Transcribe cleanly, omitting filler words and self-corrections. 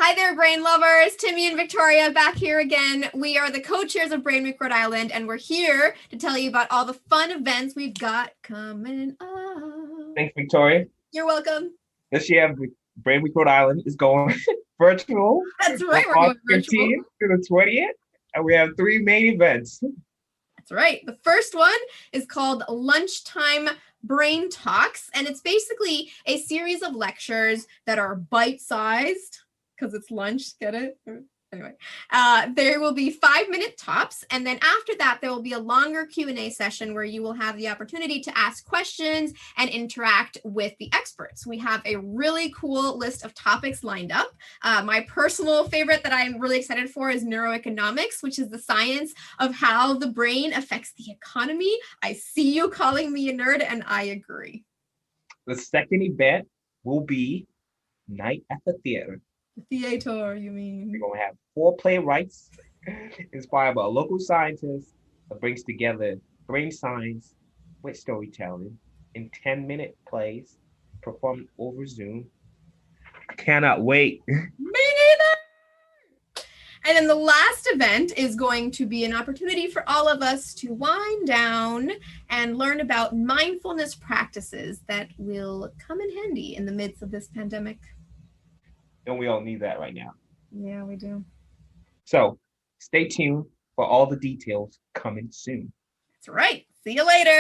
Hi there, brain lovers. Timmy and Victoria back here again. We are the co-chairs of Brain Week Rhode Island, and we're here to tell you about all the fun events we've got coming up. Thanks, Victoria. You're welcome. This year, Brand Week Rhode Island is going virtual. That's right, we're from going August virtual. 15th to the 20th, and we have three main events. That's right. The first one is called Lunchtime Brain Talks, and it's basically a series of lectures that are bite-sized because it's lunch. Get it? Anyway, there will be 5-minute tops, and then after that, there will be a longer Q&A session where you will have the opportunity to ask questions and interact with the experts. We have a really cool list of topics lined up. My personal favorite that I'm really excited for is neuroeconomics, which is the science of how the brain affects the economy. I see you calling me a nerd, and I agree. The second event will be Night at the Theater. Theater, you mean? We're going to have 4 playwrights inspired by a local scientist that brings together brain science with storytelling in 10-minute plays performed over Zoom. I cannot wait. Me neither. And then the last event is going to be an opportunity for all of us to wind down and learn about mindfulness practices that will come in handy in the midst of this pandemic. And we all need that right now. Yeah, we do. So stay tuned for all the details coming soon. That's right. See you later.